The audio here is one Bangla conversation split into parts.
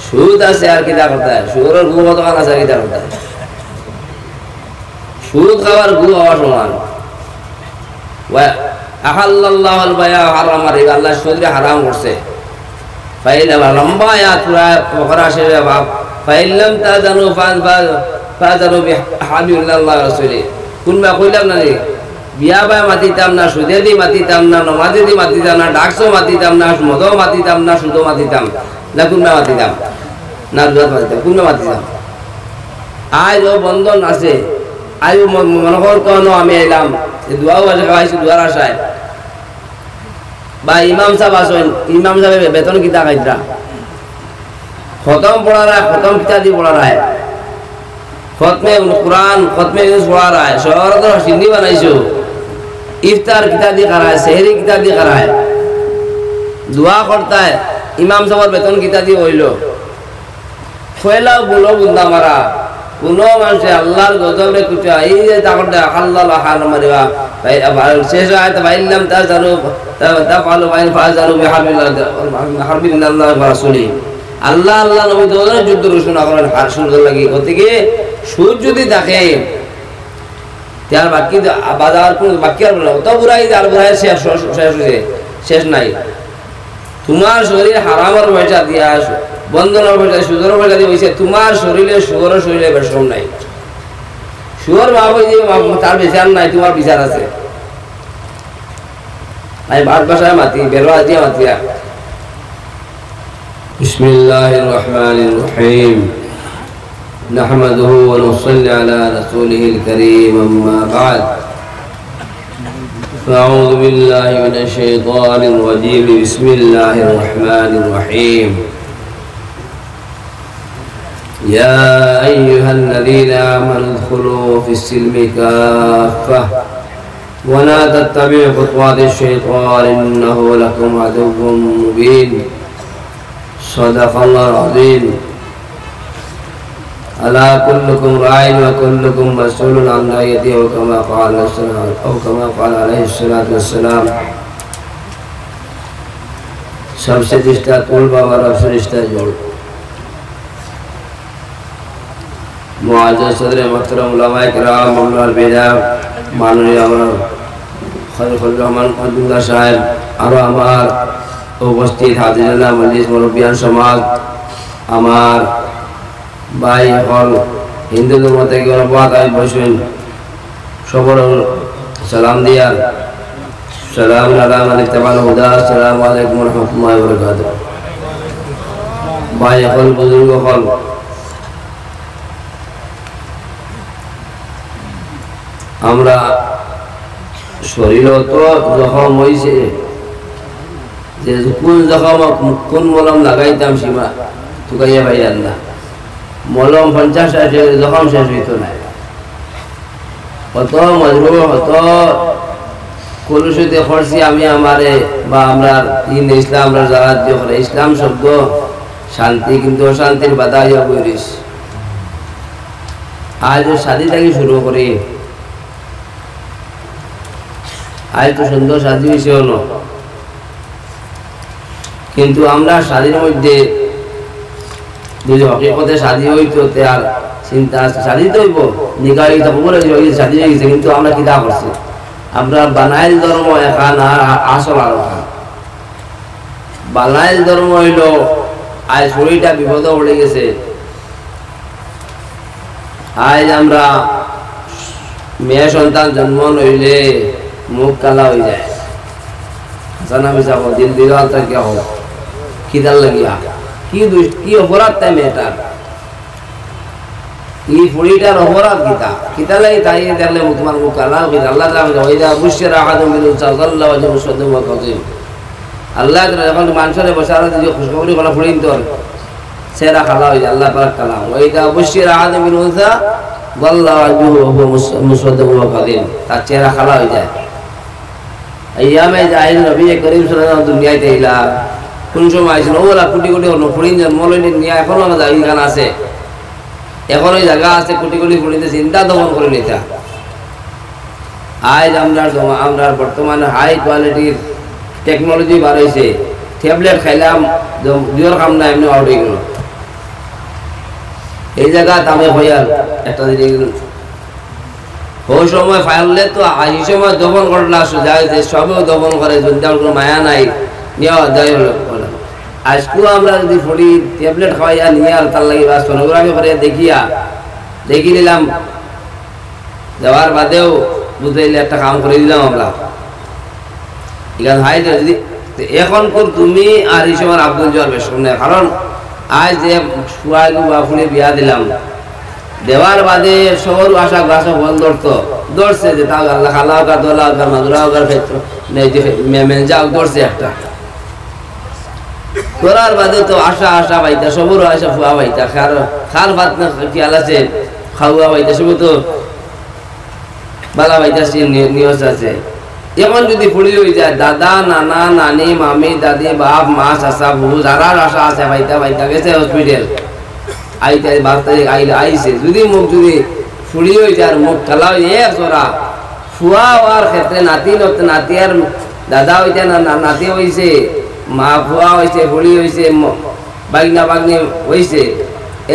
সুদ আছে আর কিতা করতে হয়, সুরের গু কতখান আছে আর কিতা করতে হয়। সুদ খাওয়ার গু হওয়া সমান। আহাল্লাল্লাহু আল বায়া হারামা রিবা, আল্লাহ সুদকে হারাম করছে। ফাইল লম্বা আয়াত পুরা বকরা শরীফে বাপ ফাইল্লাম তাজানু ফাজানু বিহাবিল্লাহ রাসূলি। কোনবা কইলাম না রে বিয়া বাই মাতিতাম না, সুদে দি মাতিতাম না, নমাজে দি মাতিতাম না, ডাকসো মাতিতাম না, মদও মাতিতাম না, সুদও মাতিতাম না, কোনবা মাতিতাম না, জুয়াত মাতিতাম, কোনবা মাতিতাম। আজ ও বন্ধন আছে, আজ মনে কর কোনো আমি এলাম দোয়াও আছে, খাওয়াইছি দোয়ার আশায়, বা ইমাম সাহেব আসেন, ইমাম সাহেব বেতন কিতা খাইতরা খতম পড়া রায়, খতম কিতা দি পড়া রায়, খতমে কুরআন খতমে ইউনুস পড়া রায়, শহর তো সিন্নি বানাইছো, ইফতার কিতা দি করায়, সেহরি কিতা দি করায়, দোয়া করতা है, ইমাম সাহেবের বেতন কিতা দি হইল। ফয়লাও বলো বুন্দা মারা কোনো মানুষে আল্লাহর গজবে কুচা এই যে তাকড়া আল্লাহ হাল মারিবা শেষ আয়াত বাইল্লাম তাজানু তাফালু বাইন ফাজানু বিহাবিল্লাহ ওয়া রাসূলি। আল্লাহ আল্লাহ নবী দোজনে যুদ্ধ ঘোষণা করেন হার শুনতে লাগি গতিকে সুদ যদি দেখে তার বাকি বাজার কোন বাকি আর না, অত বুড়াই আর বুড়াই শেষ নাই। তোমার শরীর হারামের পয়সা দিয়া বন্ধনের পয়সা সুদের পয়সা দিয়ে বসে তোমার শরীরে সুগরের শরীরে বেশম নাই, সুগর মা বই দিয়ে তার বিচার নাই, তোমার বিচার আছে। আমি ভাত বাসায় মাতি বেরোয়া দিয়ে মাতিয়া। বিসমিল্লাহির রহমানির রহিম নাহমাদুহু ওয়া নুসাল্লি আলা রাসূলিহিল কারীম আম্মা বা'দ। أعوذ بالله من الشيطان الرجيم بسم الله الرحمن الرحيم يا أيها الذين آمنوا ادخلوا في السلم كافة ولا تتبعوا خطوات الشيطان إنه لكم عدو مبين صدق الله العظيم ألا كلكم راع وكلكم مسؤول عن رعيته أو كما قال عليه الصلاة والسلام। सबसे रिश्ता तोलबा और रब से रिश्ता जोड़। मुआज़्ज़ज़ सदर मोहतरम उलमाए किराम मौलाना बेजा माननीय আমার খলিফুর রহমান আব্দুল্লাহ সাহেব আর আমার উপস্থিত হাজিরানা মজলিস মুরব্বিয়ান সমাজ, আমার ভাই হল হিন্দু ধর্ম থেকে অনুবাদ আই বসেন সবর সালাম দিয়া সালাম আলা মান ইত্তাবাল হুদা। আসসালামু আলাইকুম ওয়া রাহমাতুল্লাহি ওয়া বারাকাতুহু। ভাই হল বুজুর্গ হল আমরা শরীর তো জখম হয়েছে যে কোন জখম কোন মলম লাগাইতাম সীমা তুকাইয়া ভাইয়ার না, মলম 50-60 জখম শেষ হইতো না, কত মজরুম হত কলুষিতে করছি আমি আমারে বা আমরা ইসলাম আমরা যারা দিয়ে করে ইসলাম শব্দ শান্তি, কিন্তু অশান্তির বাধা ইয়া বইরিস। আজ শাদি থেকে শুরু করি, আজ তো সুন্দর শাদি হয়েছে হলো, কিন্তু আমরা শাদির মধ্যে যদি হকিকতে শাদি হইতো আর চিন্তা শাদি তো হইব নিকাহ শাদি হয়ে গেছে, কিন্তু আমরা কিতা করছি আমরা বানাইল ধর্ম এখান আর আসল আর বানাইল ধর্ম হইল আজ শরীরটা বিপদ পড়ে গেছে। আজ আমরা মেয়ে সন্তান জন্ম নইলে মুখ কালা হয়ে যায়, জানা মিশা হোক দিল দিল কে হোক খিদার লাগিয়া কি অপরাধ তাই মেয়েটার এই ফুড়িটার অপরাধ কিতা কিতা লাগে তাই দেখলে তোমার মুখ কালা হয়ে যায়। আল্লাহ অবশ্যই আহাদুম বিল উনসা ওয়াজহু মুসওয়াদুন ওয়া কাযীম। আল্লাহ যখন মানুষের বসারা দিয়ে খুশখবরি বলা ফুড়িন তোর সেরা খালা হয়ে যায়, আল্লাহ পাক কালাম ওইটা অবশ্যই আহাদুম বিল উনসা ওয়াজহু মুসওয়াদুন ওয়া কাযীম, তার চেহারা খালা হয়ে যায়। আইয়ামে জাহিল নবী করিম সাল্লাল্লাহু আলাইহি ওয়াসাল্লাম দুনিয়াতে ইলা কোন সময় আইছেন ওলা কোটি কোটি ফুড়িন মলনি নিয়ে এখনো আমাদের এইখান আছে, এখন ওই জায়গা আছে কোটি কোটি ফুড়িতে চিন্তা দমন করে নিতা। আজ আমরা বর্তমানে হাই কোয়ালিটির টেকনোলজি বার হয়েছে, ট্যাবলেট খাইলাম দুইয়ের কাম না এমনি আউট হয়ে গেল। এই জায়গা আমি হইয়ার একটা ওই সময় ফাইলে তো এই সময় দমন করলা যায় যে সবেও দমন করে যদি কোনো মায়া নাই নেওয়া যায় আজকেও আমরা যদি ফড়ি ট্যাবলেট খাওয়াইয়া নিয়ে আর তার লাগে বা সোনোগ্রাফি করে দেখি নিলাম দেওয়ার বাদেও বুঝাইলে একটা কাম করে দিলাম আমরা এখানে হাই যদি এখন তুমি আর এই সময় আব্দুল জোয়ার বেশ কারণ আজ যে সুয়াগু বা ফুলে বিয়া দিলাম দেওয়ার বাদে শহর আশা গাছা বল দৌড়ছে যে তাও আল্লাহ খালাও কার দোলাও কার মাদুরাও কার ক্ষেত্র মেজাও দৌড়ছে একটা করার বাদে তো আশা পাইতা সবরও আশা ফুয়া পাইতা খার ভাত না খেয়াল আছে খাওয়া পাইতা সব তো বালা পাইতা নিয়স আছে এখন যদি ফুড়ি হয়ে যায় দাদা নানা নানি মামি দাদি বাপ মা চাচা বহু যারা আশা আছে পাইতা গেছে হসপিটাল আইতে 12 তারিখ আইছে যদি মুখ যদি ফুড়ি হয়ে যায় মুখ খেলা হয়ে এক জোড়া ফুয়া হওয়ার ক্ষেত্রে নাতি আর দাদা হইতে না নাতি হয়েছে মা ফুয়া হয়েছে ফুড়ি হয়েছে বাগনি হয়েছে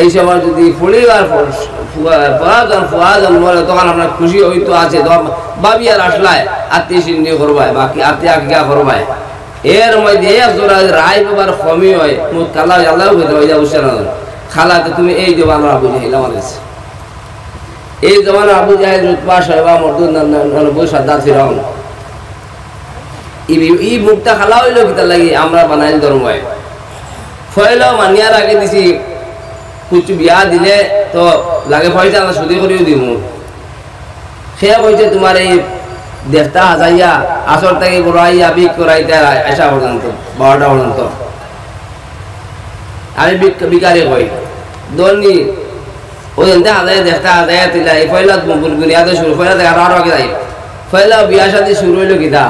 এই সময় যদি ফুড়ি আর ফুয়া জন্ম তখন আপনার খুশি হইতো আছে বাবি আর আসলায় আত্মীয় সিন্ধি করবায় বাকি আত্মীয় করবায় এর মধ্যে এক জোড়া রায় বাবার কমি হয় মুখ খেলা হয়ে আল্লাহ হয়ে যা উৎসাহ খালাতে তুমি এই জমানার আবু জাহিল আমার কাছে এই জমানার আবু জাহিল রুতবা সাহেবা মর্দুদ 99 সাদ্দাত ফিরাউন এই মুখটা খালা হইল কিতা লাগি আমরা বানাইল ধর্ময় ফয়লাও মানিয়ার আগে দিছি কিছু বিয়া দিলে তো লাগে পয়সা আমরা সুদি করিও দিব সে কইছে তোমার এই দেশটা হাজাইয়া আসর থেকে বড়াইয়া বিক করাইতে আসা পর্যন্ত 12টা পর্যন্ত আমি বিকারে কই দলনি ওই হাজাই দেশটা হাজাইয়া দিলা এই পয়লা বুনিয়াদে শুরু পয়লা থেকে আরো আগে যাই পয়লা বিয়া শাদী শুরু হইল কিতা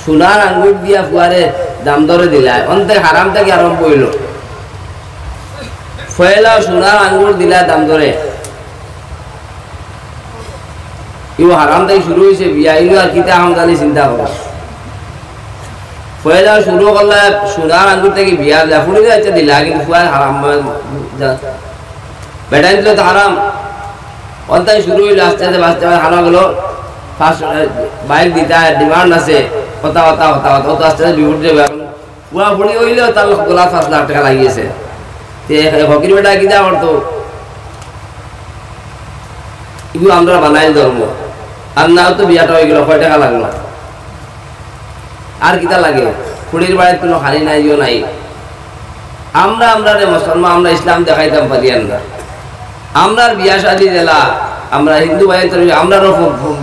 সোনার আঙ্গুর দিয়া ফুয়ারে দাম দরে দিলাই অন্তে হারাম থেকে আরম্ভ হইল পয়লা সোনার আঙ্গুর দিলা দাম দরে ইও হারাম থেকে শুরু হয়েছে বিয়া ইনো আর কিতা হামদানি চিন্তা করো পয়লা শুরু করলে সোনার আঙ্গুর থেকে বিয়া দিলা ফুড়ি যাচ্ছে দিলা কিন্তু ফুয়ার হারাম বেটাই দিল তো হারাম অন্তাই শুরু হইলো আস্তে আস্তে হারাম গেলো ফার্স্ট বাইক দিতে ডিমান্ড আছে কথা তো আস্তে আস্তে বিপদ যাবে পুরা ফুড়ি হইলেও তার গোলা 5 লাখ টাকা লাগিয়েছে ফকির বেটা কিনা করতো এগুলো আমরা বানাইল ধর্ম আর না তো বিয়াটা হয়ে গেল 5 টাকা লাগলো আর কিতা লাগে ফুড়ির বাড়ির কোনো খালি নাই নাই আমরা রে মুসলমান আমরা ইসলাম দেখাইতাম পারিয়ান না আমরা বিয়া শাদী দিলা আমরা হিন্দু ভাই আমরা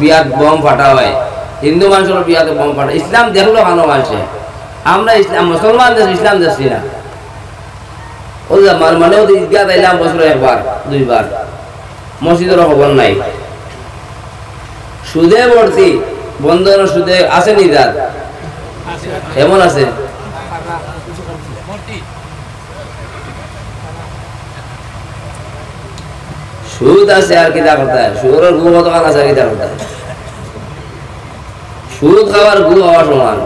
বিয়াত বম ফাটা হয় হিন্দু মানুষের বিয়াতে বম ফাটা ইসলাম দেখলো ভালো মানুষে আমরা ইসলাম মুসলমান দেশ ইসলাম দেশ না মানে ওদের ঈদগাহ তাইলাম বছরে 1বার 2বার মসজিদের খবর নাই সুদে ভর্তি বন্ধন সুদে আছে নি দাদ এমন আছে সুদ আছে আর কিতা করতে হয় সুরের গু দোকান আছে আর কিতা করতে হয় সুদ খাওয়ার গু হওয়া সমান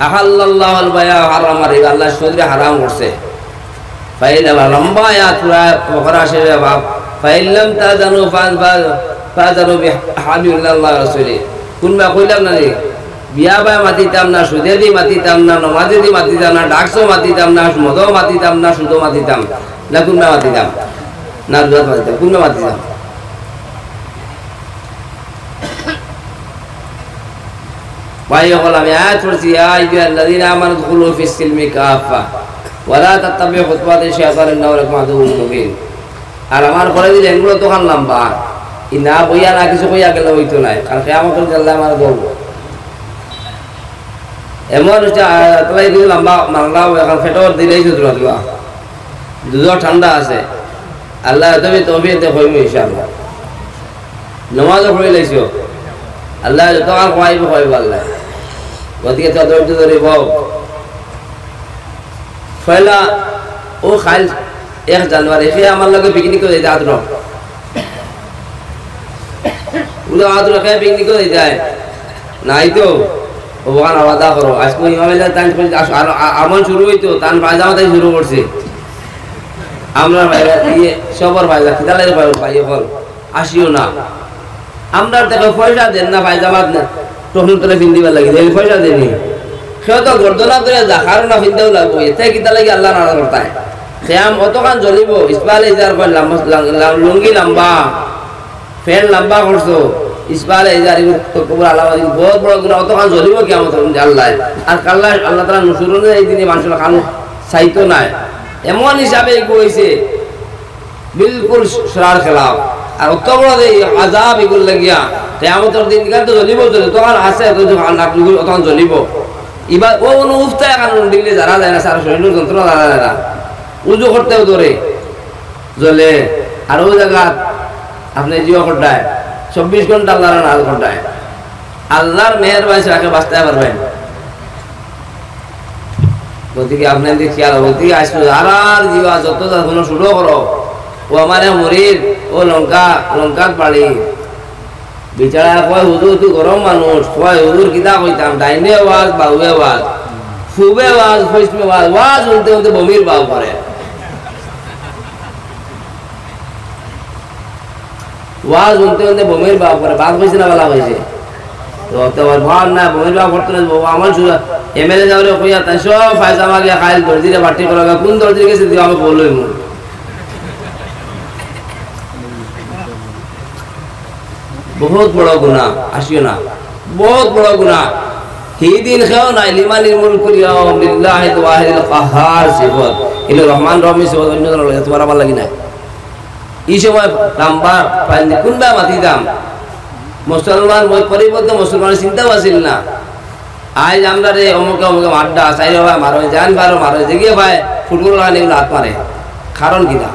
আহাল্লাল্লাহু আল বায়া হারামা রিবা আল্লাহ সুদরে হারাম করছে ফাইলা লম্বা আয়াত পুরা বকরা শরীফে বাপ ফাইলাম তাজানু ফাজানু বিহাবিল্লাহ রাসূলি কুনবা কইলাম না রে বিয়া বাই মাতিতাম না সুদে দি মাতিতাম না নমাজে দি মাতিতাম না ডাকসো মাতিতাম না মদও মাতিতাম না সুদও মাতিতাম না কুনবা মাতিতাম না দুধ মাতিতাম কুনবা মাতিতাম ভাই হল আমি আয়াত পড়ছি ইয়া আইয়ুহাল্লাযীনা আমানু দুখুলু ফিস সিলমি কাফা ওয়া লা তাত্তাবিউ খুতুওয়াতি শাইতান ইন্নাহু লাকুম আদুউন মুবিন আর আমার করে দিলে এগুলো তো খান লম্বা ই না বইয়া না কিছু কইয়া গেলে হইতো না কারণ কিয়ামতের দিন আল্লাহ আমার বলবো এমন তাই কিছু লম্বা মারলাও এখন ফেটর দিলেই সুতরা দিবা দুধ ঠান্ডা আছে আল্লাহ তুমি তৌফিক দে কইমু ইনশাআল্লাহ নামাজও পড়ে লাইছো আল্লাহ যত আর কইব আল্লাহ ওদিকে তো ধৈর্য ধরে বউ পয়লা ও খাল 1 জানুয়ারি সে আমার লগে পিকনিক করে যায় আদর উলো আদর খায় পিকনিক করে যায় নাই তো ভগবান আলাদা করো আজকে ইমামের তান আমল শুরু হইতো তান পায়জামা তাই শুরু করছে আমরা সবর ভাই খিদালের ভাই হল আসিও না আমরা দেখো পয়সা দেন না ভাই জামাত না তখন তোরা ফিন্দিবার লাগি পয়সা দেনি সেও তো গর্দনা করে দেখার না ফিন্দেও লাগবো এতে কিতা লাগি আল্লাহ নারাজ করতায় খেয়াম অতখান জ্বলিব ইসবাল ইজার লুঙ্গি লম্বা ফ্যান লম্বা করছো ইসবাল ইজার কবর আল্লাহ বহুত বড় গুণা অতখান জ্বলিব কেমন আল্লাহ আর কাল্লা আল্লাহ তালা নুসুরনে এই দিনে মানুষের খান চাইতো নাই এমন হিসাবে কইছে বিলকুল সরার খেলাফ আর অত বড় আজাব এগুলো লাগিয়া কেয়ামতের দিন তো জ্বলিব তখন আছে তখন জ্বলিব এবার ও উফতায় কারণ দিলে যারা যায় না সারা শরীরের যন্ত্রণা যারা যায় না উজু করতেও ধরে জ্বলে আর ওই জায়গা আপনি জিও করটায় 24 ঘন্টা আল্লাহর নাজ করটায় আল্লাহর মেহেরবানি রাখে বাঁচতে পারবেন গতিকে আপনি যদি খেয়াল গতিকে আসলো আর জিওয়া যত কোনো শুরু করো ও আমার মরির ও লঙ্কার বাড়ি বিচারা কয় হুজুর তুই গরম মানুষ কয় হুজুর কিতা কইতাম ডাইনে আওয়াজ বাউয়ে আওয়াজ ফুবে আওয়াজ ফইসবে আওয়াজ ওয়াজ শুনতে শুনতে বমির বাউ করে ওয়াজ শুনতে শুনতে বমির বাউ করে বাদ হয়েছে না বলা হয়েছে তো তোমার ভার না বমির বাউ করতে না আমার এমএলএ যাওয়ারে কইয়া তাই সব ফায়জামা গিয়া খাইল দর্জিরে বাটি করা কোন দর্জির গেছে দিও আমি বললই মু बहुत बड़ा गुनाह आशियो ना बहुत बड़ा गुनाह ही दिन खाओ ना लिमानिल मुल्कुल यौम लिल्लाहि वाहिदिल कहार सिफत इले रहमान रहिम सिफत অন্য জন লাগে তোমার আমার লাগি না এই সময় নাম্বার পাইন কোনবা মাতি দাম মুসলমান মই পরিবর্তে মুসলমানের চিন্তা আছিল না আজ আমরা রে অমুকে অমুকে আড্ডা চাইরে ভাই মারো জান বারো মারো জেগে ভাই ফুটবল লাগানি হাত মারে কারণ কি না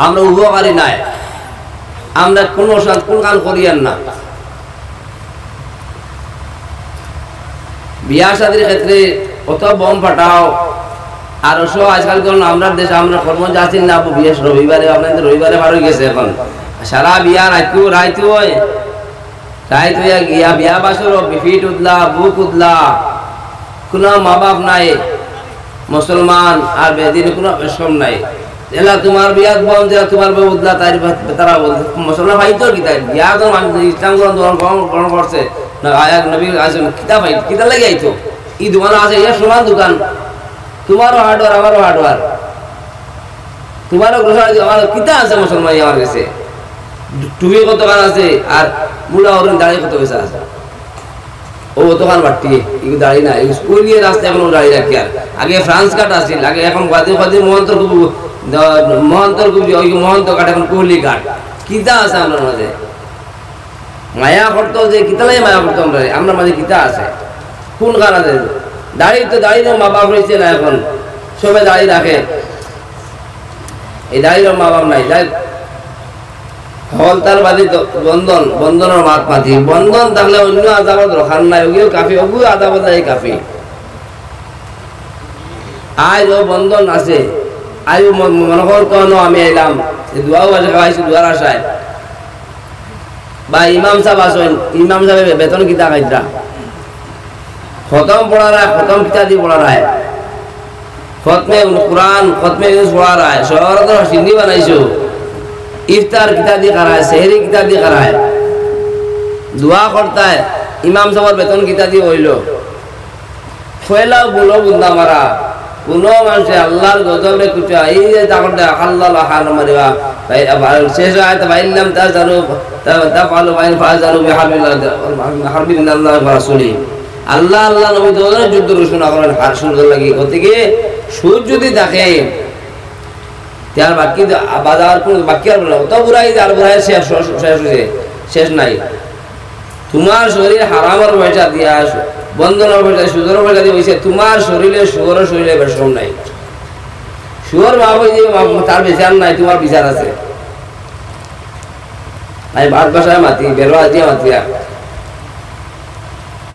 আমরা উপকারী নাই আমরা কোন কান করিয়ান না বিয়া শাদীর ক্ষেত্রে অত বম ফাটাও আর সব আজকাল কারণ আমরা দেশে আমরা কর্ম যাচ্ছেন না বিয়ে রবিবারে আপনাদের রবিবারে বার হয়ে গেছে এখন সারা বিয়া রাইতে হয় রাইত হইয়া গিয়া বিয়া বাসর ফিট উদলা বুক উদলা কোনো মা বাপ নাই মুসলমান আর বেদিন কোনো বেশম নাই এলা তোমার বিয়া বল যে তোমার বউ উদলা তারা বলছে মুসলমান ভাই তো কি তাই বিয়া তো ইসলাম গ্রহণ করছে না আয়াত নবী আছেন কিতাব কিতাব লাগে আইতো এই দোকান আছে এর সমান দোকান তোমারও হার্ডওয়্যার আমারও হার্ডওয়্যার তোমারও গ্রোসারি আমার কিতাব আছে মুসলমান আমার কাছে টুপি কত কান আছে আর মুলা ওরন দাঁড়িয়ে কত পয়সা আছে ও দোকান বাড়তি এই দাঁড়িয়ে না স্কুলিয়ে রাস্তা এখন দাঁড়িয়ে রাখি আর আগে ফ্রান্স কাট আসছিল আগে এখন গাদি মহন্তর মহন্ত কাট এখন কোহলি কাট কিতা আছে আমার মাঝে মায়া করতো যে কিতালাই মায়া করতো আমরা মাঝে কিতা আছে কোন গান আছে দাঁড়িয়ে মা বাপ রয়েছে না এখন সবাই দাঁড়িয়ে রাখে এই দাঁড়িয়ে মা বাপ নাই যাই হলতার বাদী বন্ধনের মাত মাতি বন্ধন থাকলে অন্য আদালত রখান নাই ওগুলো কাফি ওগুলো আদালত কাফি আজ ও বন্ধন আছে আজ মনে কর কোনো আমি এলাম দোয়াও আছে খাওয়াইছি দুয়ার আশায় বা ইমাম সাহেব আসেন ইমাম সাহেবের বেতন কিতা খাইতা খতম পড়া রায় খতম কিতা দিয়ে পড়া রায় খতমে কুরআন খতমে পড়া রায় শহর তো সিন্ধি বানাইছো ইফতার কিতা দিয়ে করায় সেহরি কিতা দিয়ে করায় দোয়া করতা है ইমাম সাহেবের বেতন কিতা দিয়ে হইল ফয়লা বলো বুন্দা মারা কোন মানুষে আল্লাহর গজবে কুটা এই যে তাকড়টা আল্লাহ হার মারিবা ভাই শেষ আয়াত বাইল্লাম তাজারু তাফালু বাইন ফাজারু বিহাবিল্লাহ ওয়া রাসূলি আল্লাহ আল্লাহ নবী দোজনে যুদ্ধ ঘোষণা করেন হার সুন্দর লাগে গতিকে সূর্য যদি দেখে তার বাকি বাজার কোন বাকি আর বলা তো বুড়াই আর বুড়াই শেষ নাই তোমার শরীর হারামের পয়সা দিয়া বন্ধনের পয়সা সুদের পয়সা দিয়ে হইছে তোমার শরীরে সুগরের শরীরে বেশম নাই সুগর ভাব যে তার বিচার নাই তোমার বিচার আছে ভাই ভাত বাসায় মাতি বেরোয়া দিয়ে মাতিয়া